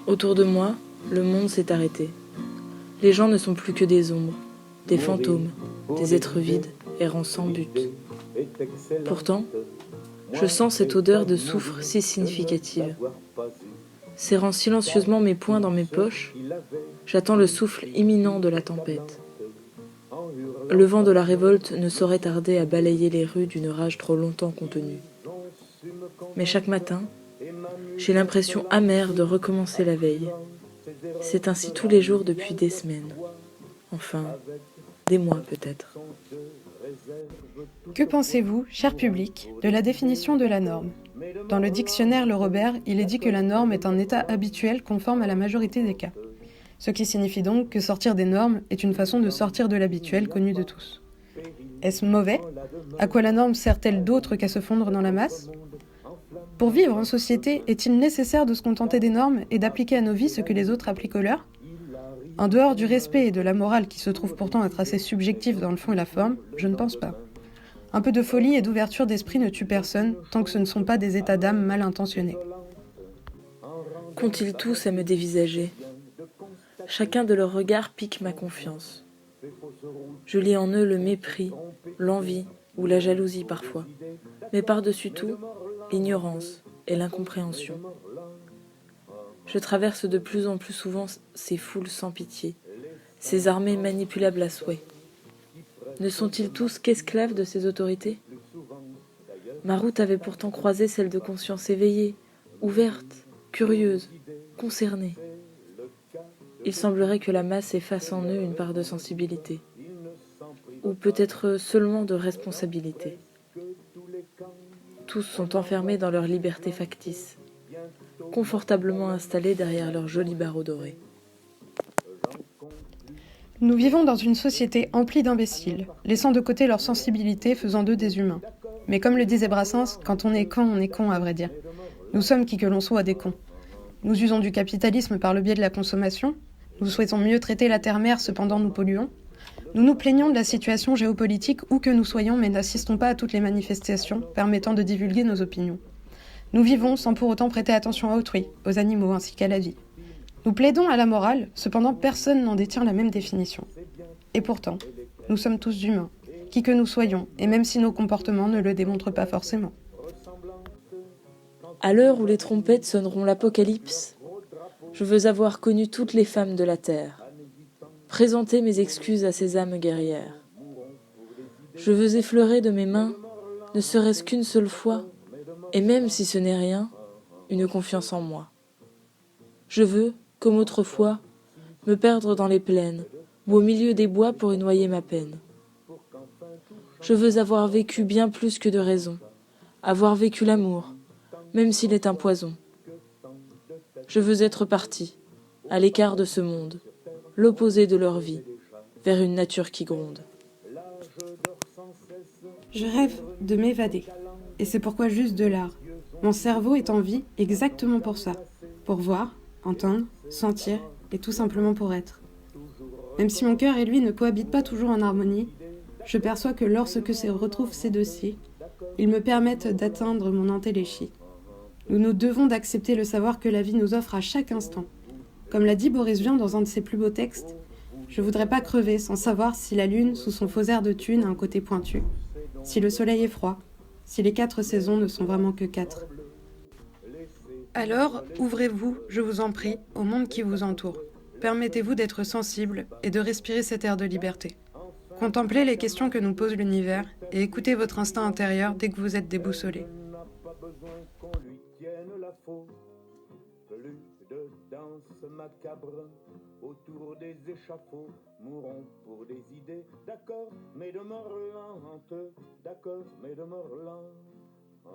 Autour de moi, le monde s'est arrêté. Les gens ne sont plus que des ombres, des fantômes, des êtres vides, errant sans but. Pourtant, je sens cette odeur de soufre si significative. Serrant silencieusement mes poings dans mes poches, j'attends le souffle imminent de la tempête. Le vent de la révolte ne saurait tarder à balayer les rues d'une rage trop longtemps contenue. Mais chaque matin, j'ai l'impression amère de recommencer la veille. C'est ainsi tous les jours depuis des semaines. Enfin, des mois peut-être. Que pensez-vous, cher public, de la définition de la norme ? Dans le dictionnaire Le Robert, il est dit que la norme est un état habituel conforme à la majorité des cas. Ce qui signifie donc que sortir des normes est une façon de sortir de l'habituel connu de tous. Est-ce mauvais ? À quoi la norme sert-elle d'autre qu'à se fondre dans la masse ? Pour vivre en société, est-il nécessaire de se contenter des normes et d'appliquer à nos vies ce que les autres appliquent aux leurs ? En dehors du respect et de la morale qui se trouve pourtant être assez subjectifs dans le fond et la forme, je ne pense pas. Un peu de folie et d'ouverture d'esprit ne tue personne tant que ce ne sont pas des états d'âme mal intentionnés. Qu'ont-ils tous à me dévisager ? Chacun de leurs regards pique ma confiance. Je lis en eux le mépris, l'envie ou la jalousie parfois, mais par-dessus tout, l'ignorance et l'incompréhension. Je traverse de plus en plus souvent ces foules sans pitié, ces armées manipulables à souhait. Ne sont-ils tous qu'esclaves de ces autorités ? Ma route avait pourtant croisé celle de conscience éveillée, ouverte, curieuse, concernée. Il semblerait que la masse efface en eux une part de sensibilité, ou peut-être seulement de responsabilité. Tous sont enfermés dans leur liberté factice, confortablement installés derrière leurs jolis barreaux dorés. Nous vivons dans une société emplie d'imbéciles, laissant de côté leur sensibilité, faisant d'eux des humains. Mais comme le disait Brassens, quand on est con, à vrai dire. Nous sommes qui que l'on soit des cons. Nous usons du capitalisme par le biais de la consommation. Nous souhaitons mieux traiter la terre-mère, cependant nous polluons. Nous nous plaignons de la situation géopolitique où que nous soyons, mais n'assistons pas à toutes les manifestations permettant de divulguer nos opinions. Nous vivons sans pour autant prêter attention à autrui, aux animaux ainsi qu'à la vie. Nous plaidons à la morale, cependant personne n'en détient la même définition. Et pourtant, nous sommes tous humains, qui que nous soyons, et même si nos comportements ne le démontrent pas forcément. À l'heure où les trompettes sonneront l'apocalypse, je veux avoir connu toutes les femmes de la terre, présenter mes excuses à ces âmes guerrières. Je veux effleurer de mes mains, ne serait-ce qu'une seule fois, et même si ce n'est rien, une confiance en moi. Je veux, comme autrefois, me perdre dans les plaines ou au milieu des bois pour y noyer ma peine. Je veux avoir vécu bien plus que de raison, avoir vécu l'amour, même s'il est un poison. Je veux être parti, à l'écart de ce monde, l'opposé de leur vie, vers une nature qui gronde. Je rêve de m'évader, et c'est pourquoi juste de l'art. Mon cerveau est en vie exactement pour ça, pour voir, entendre, sentir, et tout simplement pour être. Même si mon cœur et lui ne cohabitent pas toujours en harmonie, je perçois que lorsque se retrouvent ces deux-ci, ils me permettent d'atteindre mon entéléchie. Nous nous devons d'accepter le savoir que la vie nous offre à chaque instant. Comme l'a dit Boris Vian dans un de ses plus beaux textes, « Je voudrais pas crever sans savoir si la lune, sous son faux air de thune, a un côté pointu, si le soleil est froid, si les 4 saisons ne sont vraiment que 4. » Alors, ouvrez-vous, je vous en prie, au monde qui vous entoure. Permettez-vous d'être sensible et de respirer cet air de liberté. Contemplez les questions que nous pose l'univers et écoutez votre instinct intérieur dès que vous êtes déboussolé. Plus de danse macabre autour des échafauds, mourons pour des idées, d'accord, mais de mort lente, d'accord, mais de mort lente.